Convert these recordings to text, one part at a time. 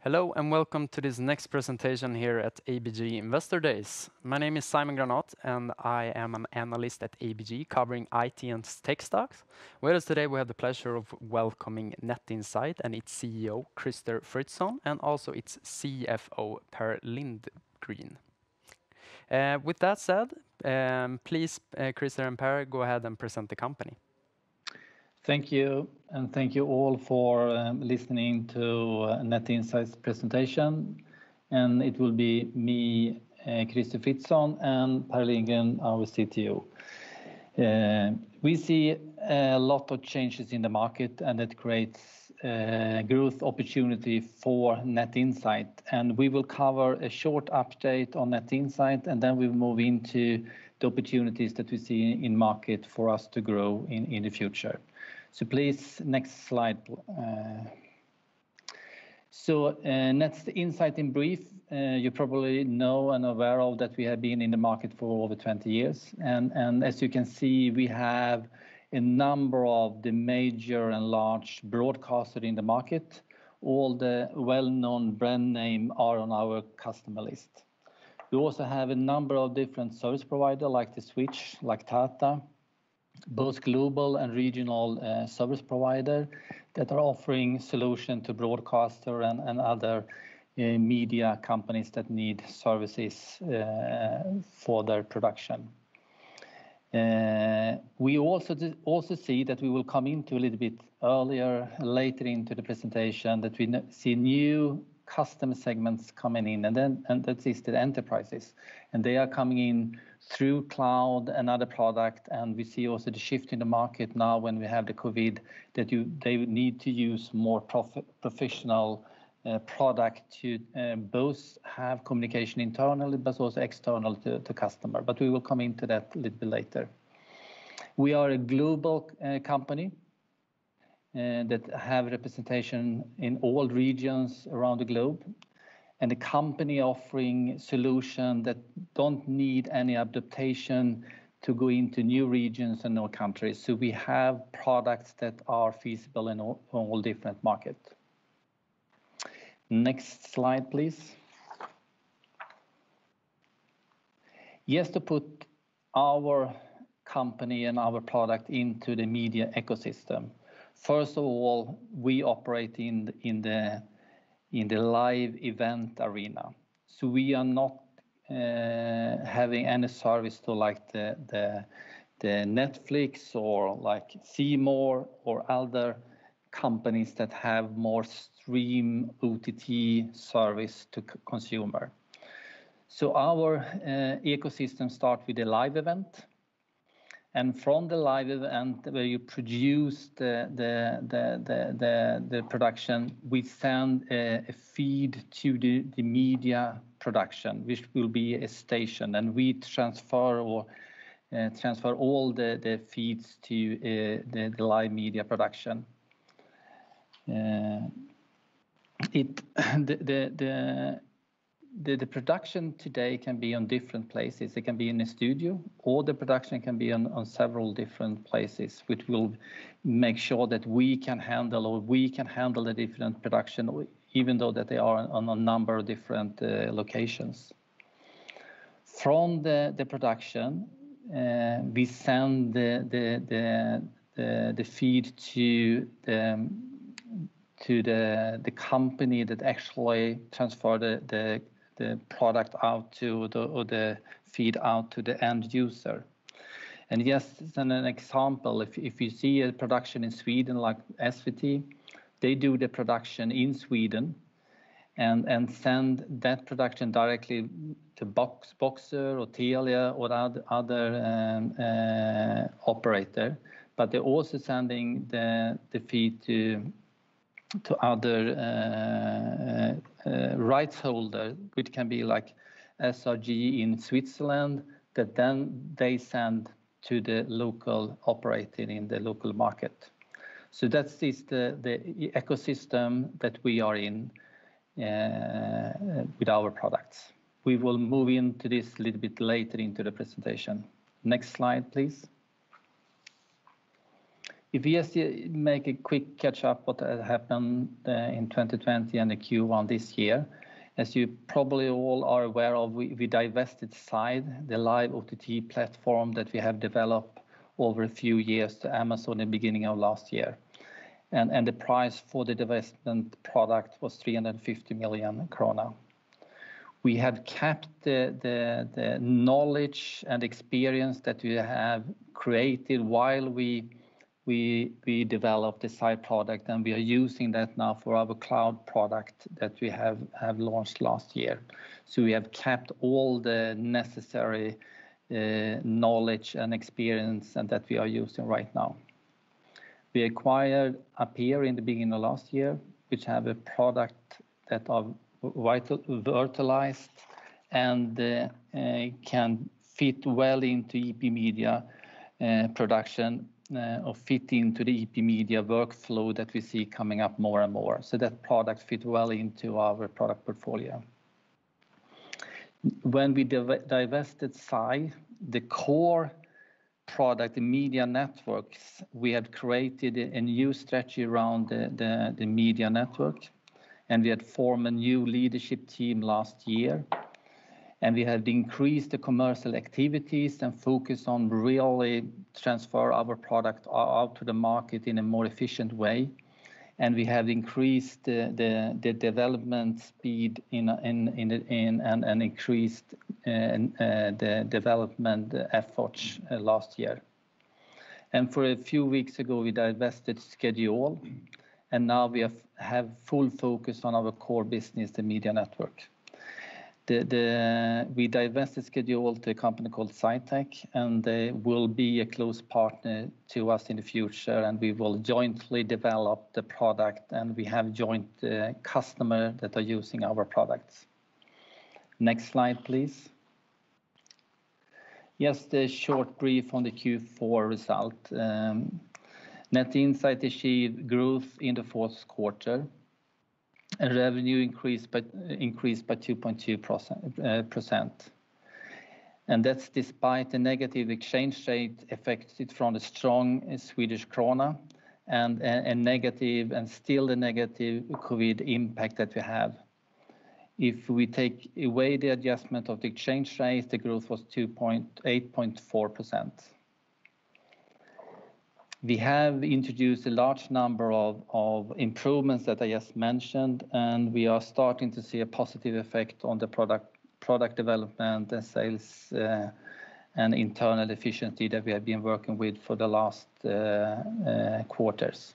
Hello and welcome to this next presentation here at ABG Investor Days. My name is Simon Granat and I am an analyst at ABG covering IT and tech stocks. With us today we have the pleasure of welcoming Net Insight and its CEO Christer Fritzson and also its CFO Per Lindgren. With that said, please Christer and Per go ahead and present the company. Thank you, and thank you all for listening to Net Insight's presentation. And it will be me, Christer Fritzson, and Per Lindgren, our CTO. We see a lot of changes in the market, and it creates growth opportunity for Net Insight. And we will cover a short update on Net Insight, and then we'll move into the opportunities that we see in market for us to grow in the future. So please, next slide. Net Insight in brief, you probably know and aware of that we have been in the market for over 20 years. And as you can see, we have a number of the major and large broadcasters in the market. All the well-known brand name are on our customer list. We also have a number of different service providers like the Switch, like Detta, both global and regional service provider that are offering solution to broadcaster and other media companies that need services for their production. We also see that we will come into a little bit later into the presentation that we see new customer segments coming in, and that is the enterprises, and they are coming in through cloud and other product, and we see also the shift in the market now when we have the COVID that they need to use more professional product to both have communication internally but also external to customer. But we will come into that a little bit later. We are a global company that have representation in all regions around the globe, and a company offering solution that don't need any adaptation to go into new regions and new countries. So we have products that are feasible in all different markets. Next slide, please. Yes, to put our company and our product into the media ecosystem. First of all, we operate in the live event arena. So we are not having any service to like the Netflix or like C More or other companies that have more stream OTT service to consumer. So our ecosystem starts with a live event. And from the live event where you produce the production, we send a feed to the media production, which will be a station, and we transfer all the feeds to the live media production. The production today can be on different places. It can be in a studio, or the production can be on several different places, which will make sure that we can handle the different production, even though that they are on a number of different locations. From the production, we send the feed to the company that actually transfer the product out to the feed out to the end user. And just as an example, if you see a production in Sweden like SVT, they do the production in Sweden and send that production directly to Boxer or Telia or other operator, but they're also sending the feed to other rights holder, which can be like SRG in Switzerland, that then they send to the local operator in the local market. So that is the ecosystem that we are in with our products. We will move into this a little bit later into the presentation. Next slide, please. If we just make a quick catch up what happened in 2020 and the Q1 this year, as you probably all are aware of, we divested Side, the live OTT platform that we have developed over a few years, to Amazon in the beginning of last year. And the price for the divestment product was 350 million krona. We have kept the knowledge and experience that we have created while we developed the Side product, and we are using that now for our cloud product that we have launched last year. So we have kept all the necessary knowledge and experience and that we are using right now. We acquired Aktier in the beginning of last year, which have a product that are verticalized and can fit well into EP media production, or fit into the EP media workflow that we see coming up more and more. So that product fit well into our product portfolio. When we divested Side, the core product, the media networks, we had created a new strategy around the media network, and we had formed a new leadership team last year. And we have increased the commercial activities and focus on really transfer our product out to the market in a more efficient way. And we have increased the development speed and increased the development efforts last year. And for a few weeks ago, we divested Schedule, and now we have full focus on our core business, the media network. We divested Schedule to a company called Cytec, and they will be a close partner to us in the future, and we will jointly develop the product, and we have joint customers that are using our products. Next slide, please. Just a short brief on the Q4 result. Net Insight achieved growth in the fourth quarter. And revenue increased by 2.2%. And that's despite the negative exchange rate affected from the strong Swedish krona and still the negative COVID impact that we have. If we take away the adjustment of the exchange rate, the growth was 8.4%. We have introduced a large number of improvements that I just mentioned, and we are starting to see a positive effect on the product development and sales and internal efficiency that we have been working with for the last quarters.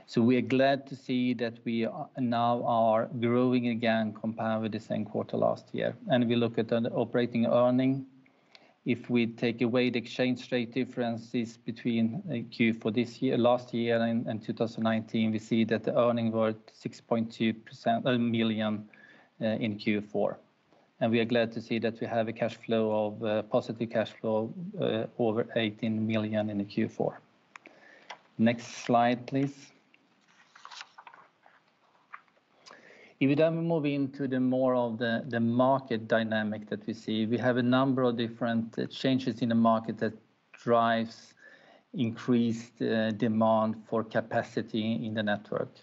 So we are glad to see that we now are growing again compared with the same quarter last year. And we look at the operating earning. If we take away the exchange rate differences between Q4 this year, last year and 2019, we see that the earnings were 6.2 million in Q4. And we are glad to see that we have a cash flow of positive cash flow over 18 million in the Q4. Next slide, please. If we then move into the more of the market dynamic that we see, we have a number of different changes in the market that drives increased demand for capacity in the network.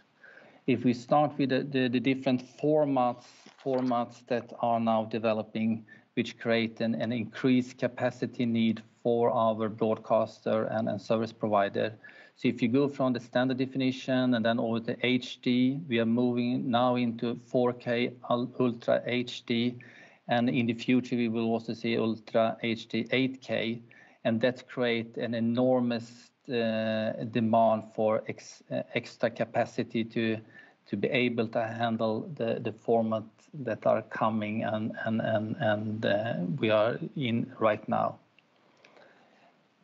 If we start with the different formats that are now developing, which create an increased capacity need for our broadcaster and service provider. So if you go from the standard definition and then over to HD, we are moving now into 4K Ultra HD, and in the future we will also see Ultra HD 8K, and that creates an enormous demand for extra capacity to be able to handle the format that are coming and we are in right now.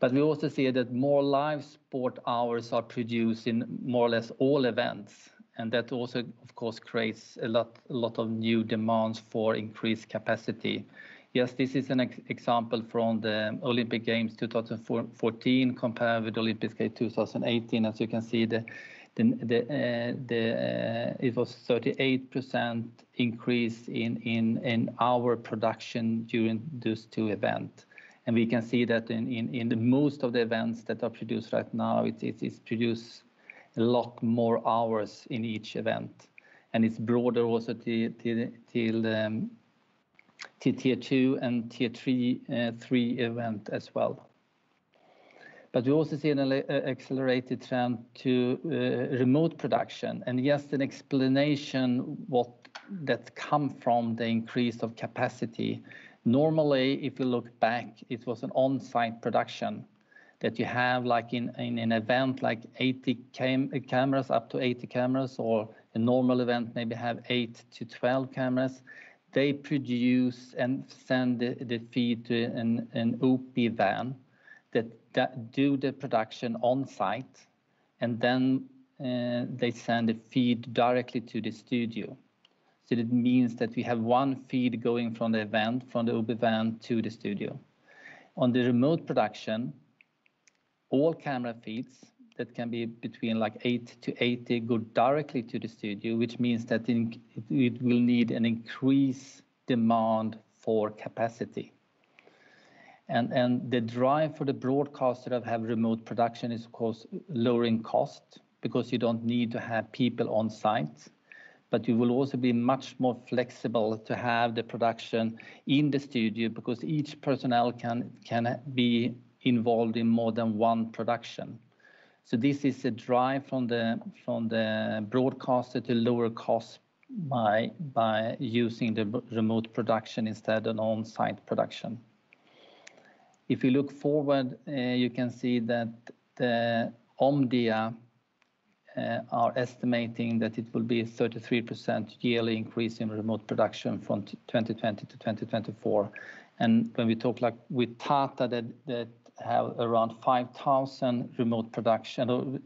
But we also see that more live sport hours are produced in more or less all events, and that also, of course, creates a lot of new demands for increased capacity. Yes, this is an example from the Olympic Games 2014 compared with Olympic Games 2018. As you can see, it was 38% increase in our production during those two events. And we can see that in the most of the events that are produced right now, it's produced a lot more hours in each event. And it's broader also till tier 2 and tier 3 event as well. But we also see an accelerated trend to remote production. And just an explanation what that come from the increase of capacity. Normally, if you look back, it was an on-site production that you have like in an event like 80 cameras, up to 80 cameras, or a normal event maybe have 8 to 12 cameras. They produce and send the feed to an OP van that do the production on site, and then they send the feed directly to the studio. So it means that we have one feed going from the event, from the OP van to the studio. On the remote production, all camera feeds that can be between like 8 to 80 go directly to the studio, which means that it will need an increased demand for capacity. And the drive for the broadcaster to have remote production is, of course, lowering cost, because you don't need to have people on site. But you will also be much more flexible to have the production in the studio, because each personnel can be involved in more than one production. So this is a drive from the broadcaster to lower costs by using the remote production instead of on-site production. If you look forward, you can see that the Omdia are estimating that it will be a 33% yearly increase in remote production from 2020 to 2024. And when we talk like with Detta that have around 5,000 remote production, or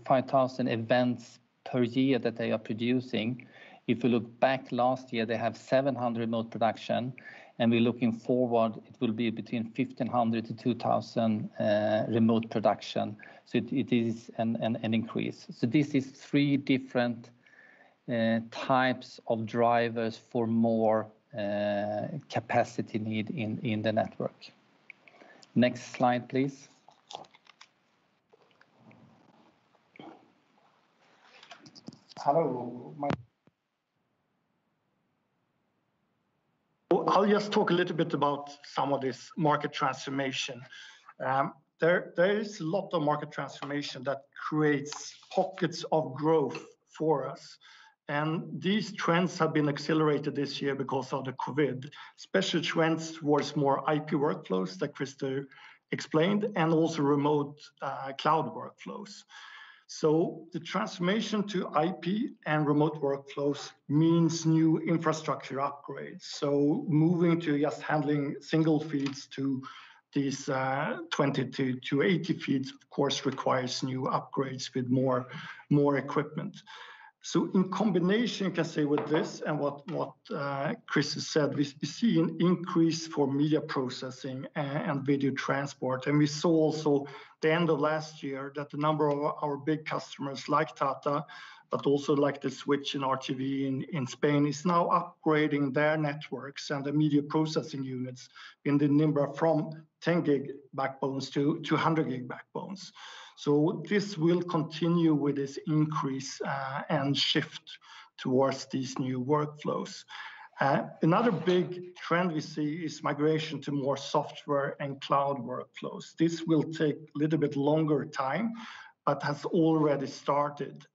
5,000 events per year that they are producing. If you look back last year, they have 700 remote production, and we're looking forward, it will be between 1,500 to 2,000 remote production. So it is an increase. So this is 3 different types of drivers for more capacity need in the network. Next slide, please. Hello. I'll just talk a little bit about some of this market transformation. There is a lot of market transformation that creates pockets of growth for us. And these trends have been accelerated this year because of the COVID, especially trends towards more IP workflows that Christer explained, and also remote cloud workflows. So the transformation to IP and remote workflows means new infrastructure upgrades. So moving to just handling single feeds to these 20 to 80 feeds, of course, requires new upgrades with more equipment. So in combination, you can say with this and what Chris has said, we see an increase for media processing and video transport. And we saw also the end of last year that the number of our big customers like Detta, but also like the Switch and RTV in Spain, is now upgrading their networks and the media processing units in the number from 10 gig backbones to 100 gig backbones. So this will continue with this increase and shift towards these new workflows. Another big trend we see is migration to more software and cloud workflows. This will take a little bit longer time, but has already started.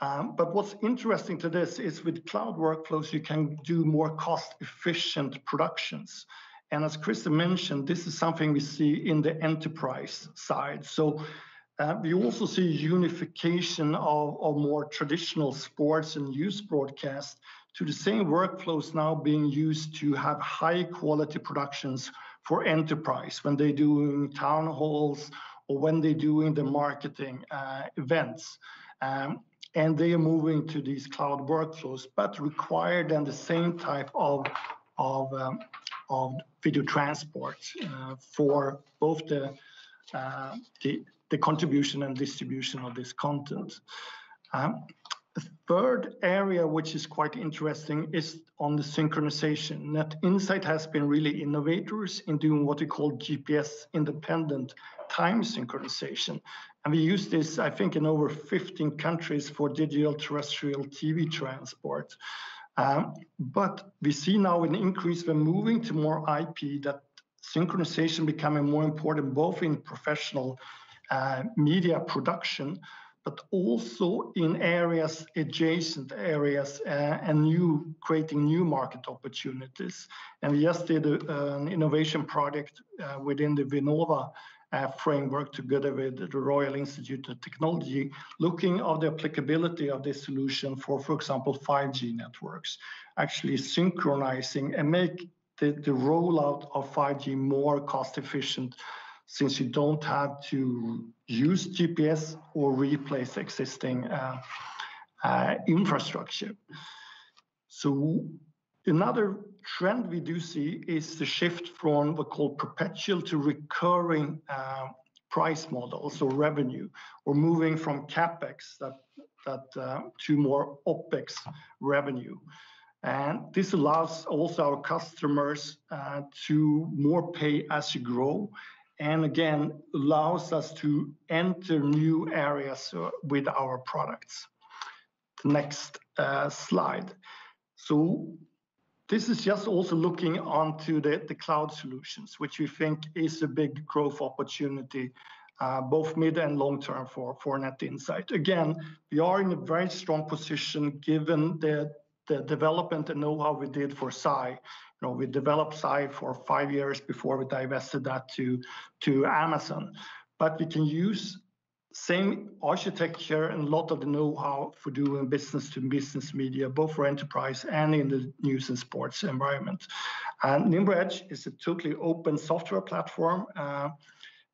But what's interesting to this is with cloud workflows, you can do more cost-efficient productions. And as Christer mentioned, this is something we see in the enterprise side. So we also see unification of more traditional sports and news broadcast to the same workflows now being used to have high quality productions for enterprise when they're doing town halls or when they're doing the marketing events. And they are moving to these cloud workflows, but require then the same type of video transport for both the contribution and distribution of this content. The third area, which is quite interesting, is on the synchronization. Net Insight has been really innovators in doing what we call GPS independent time synchronization. And we use this, I think, in over 15 countries for digital terrestrial TV transport. But we see now an increase when moving to more IP, that synchronization becoming more important both in professional media production, but also in areas, adjacent areas, and creating new market opportunities. And we just did an innovation project within the Vinnova framework together with the Royal Institute of Technology, looking at the applicability of this solution for example, 5G networks, actually synchronizing and make the rollout of 5G more cost efficient, since you don't have to use GPS or replace existing infrastructure. So another trend we do see is the shift from what we call perpetual to recurring price models or revenue, or moving from capex to more opex revenue. And this allows also our customers to more pay as you grow, and again allows us to enter new areas with our products. The next slide. So this is just also looking onto the cloud solutions, which we think is a big growth opportunity, both mid and long term for Net Insight. Again, we are in a very strong position given the development and know-how we did for SAI. We developed SAI for 5 years before we divested that to Amazon. But we can use same architecture and a lot of the know-how for doing business-to-business media, both for enterprise and in the news and sports environment. And Nimbra Edge is a totally open software platform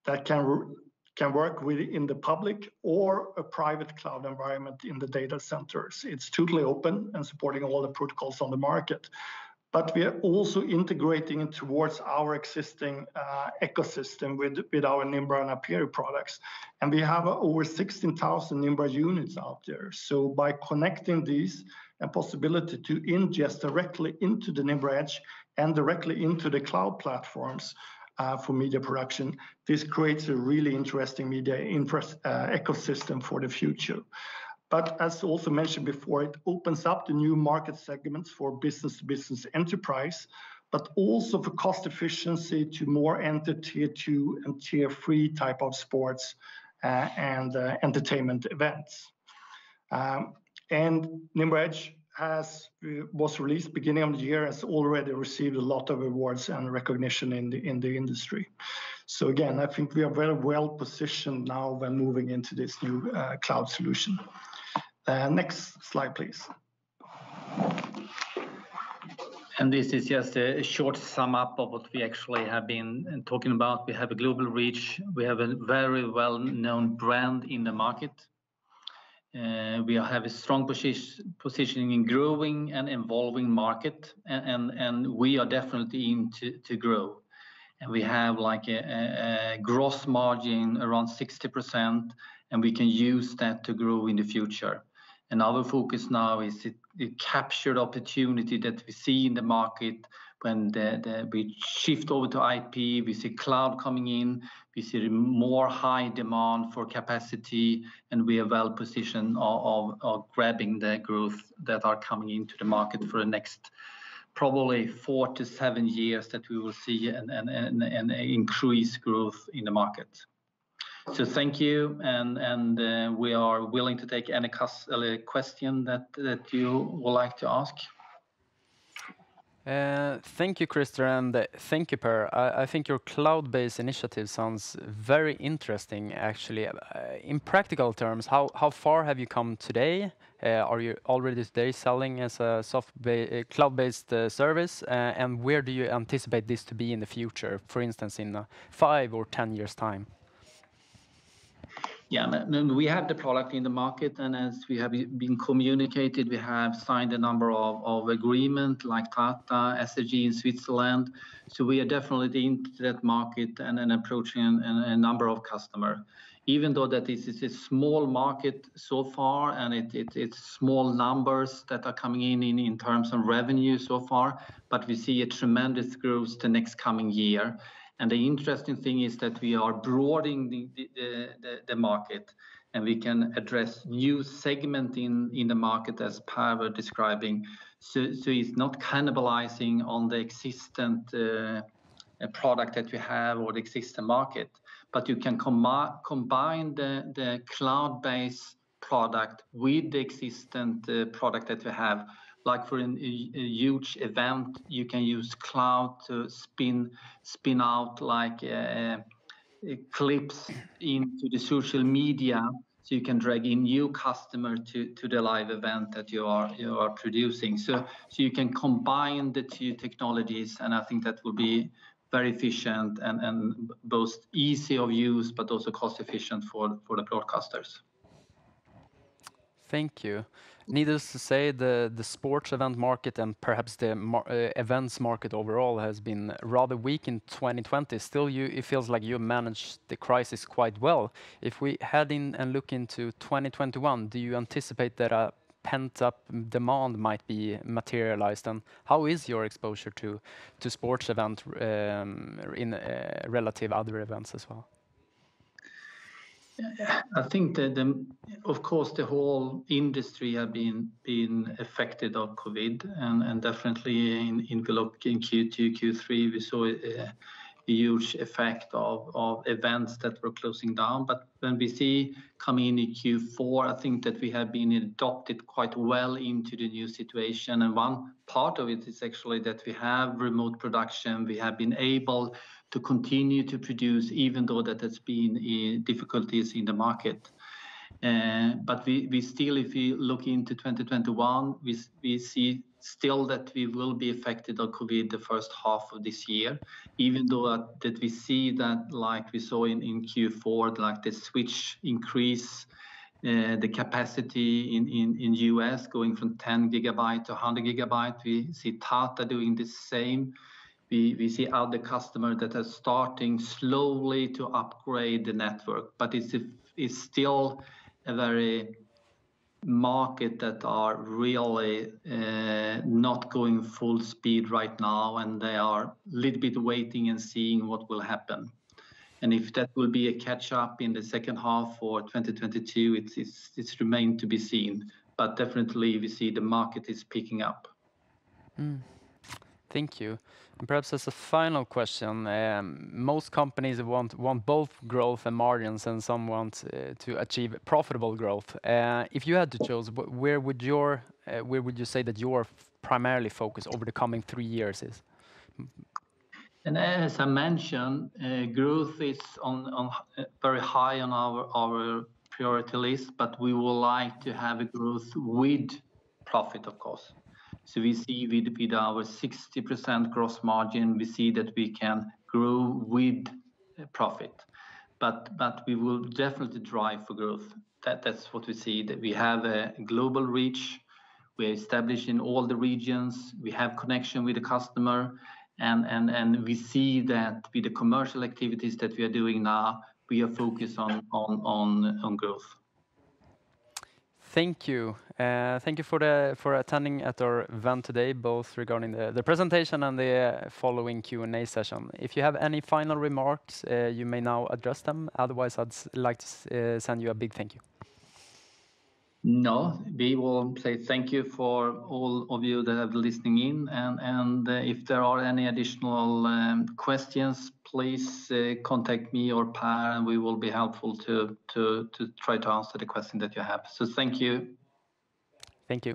that can work in the public or a private cloud environment in the data centers. It's totally open and supporting all the protocols on the market. But we are also integrating it towards our existing ecosystem with our Nimbra and Aktier products. And we have over 16,000 Nimbra units out there. So by connecting these and possibility to ingest directly into the Nimbra Edge and directly into the cloud platforms for media production, this creates a really interesting media ecosystem for the future. But as also mentioned before, it opens up the new market segments for business-to-business enterprise, but also for cost efficiency to more enter tier 2 and tier 3 type of sports and entertainment events. And Nimbra Edge was released beginning of the year, has already received a lot of awards and recognition in the industry. So again, I think we are very well positioned now when moving into this new cloud solution. Next slide, please. And this is just a short sum up of what we actually have been talking about. We have a global reach. We have a very well-known brand in the market. We have a strong positioning in growing and evolving market, and we are definitely in to grow. And we have like a gross margin around 60%, and we can use that to grow in the future. And our focus now is the captured opportunity that we see in the market when we shift over to IP, we see cloud coming in, we see more high demand for capacity, and we are well positioned of grabbing the growth that are coming into the market for the next probably 4 to 7 years, that we will see an increased growth in the market. So thank you, and we are willing to take any question that you would like to ask. Thank you, Christer, and thank you, Per. I think your cloud-based initiative sounds very interesting, actually. In practical terms, how far have you come today? Are you already today selling as a cloud-based service? And where do you anticipate this to be in the future, for instance, in 5 or 10 years' time? Yeah, we have the product in the market, and as we have been communicated, we have signed a number of agreements like Detta, SRG in Switzerland. So we are definitely into that market and approaching a number of customers. even though that this is a small market so far, and it's small numbers that are coming in terms of revenue so far, but we see a tremendous growth the next coming year. And the interesting thing is that we are broadening the market, and we can address new segment in the market, as Per was describing. So it's not cannibalizing on the existent product that we have or the existing market, but you can combine the cloud-based product with the existing product that we have. Like for a huge event, you can use cloud to spin out like clips into the social media, so you can drag in new customer to the live event that you are producing. So you can combine the two technologies, and I think that will be very efficient and both easy of use, but also cost efficient for the broadcasters. Thank you. Needless to say, the sports event market and perhaps the events market overall has been rather weak in 2020. Still, it feels like you managed the crisis quite well. If we head in and look into 2021, do you anticipate that a pent-up demand might be materialized? And how is your exposure to sports event in relative other events as well? I think that of course the whole industry have been affected of COVID, and definitely in we look in Q2, Q3, we saw a huge effect of events that were closing down. But when we see coming in Q4, I think that we have been adopted quite well into the new situation. And one part of it is actually that we have remote production. We have been able to continue to produce, even though that has been difficulties in the market. But we still, if we look into 2021, we see still that we will be affected by COVID the first half of this year, even though that we see that, like we saw in Q4, like the switch increase the capacity in US going from 10 gigabyte to 100 gigabyte. We see Tata doing the same. We see other customers that are starting slowly to upgrade the network, but it's still a very market that are really not going full speed right now, and they are a little bit waiting and seeing what will happen. And if that will be a catch up in the second half for 2022, it's remained to be seen. But definitely we see the market is picking up. Thank you. And perhaps as a final question, most companies want both growth and margins, and some want to achieve profitable growth. If you had to choose, where would you say that your primarily focus over the coming 3 years is? And as I mentioned, growth is on very high on our priority list, but we would like to have a growth with profit, of course. So we see with our 60% gross margin, we see that we can grow with profit, but we will definitely drive for growth. That's what we see, that we have a global reach. We're established in all the regions. We have connection with the customer, and we see that with the commercial activities that we are doing now, we are focused on growth. Thank you. Thank you for attending at our event today, both regarding the presentation and the following Q&A session. If you have any final remarks, you may now address them. Otherwise, I'd like to send you a big thank you. No, we will say thank you for all of you that have listening in, and if there are any additional questions, please contact me or Per, and we will be helpful to try to answer the question that you have. So thank you. Thank you.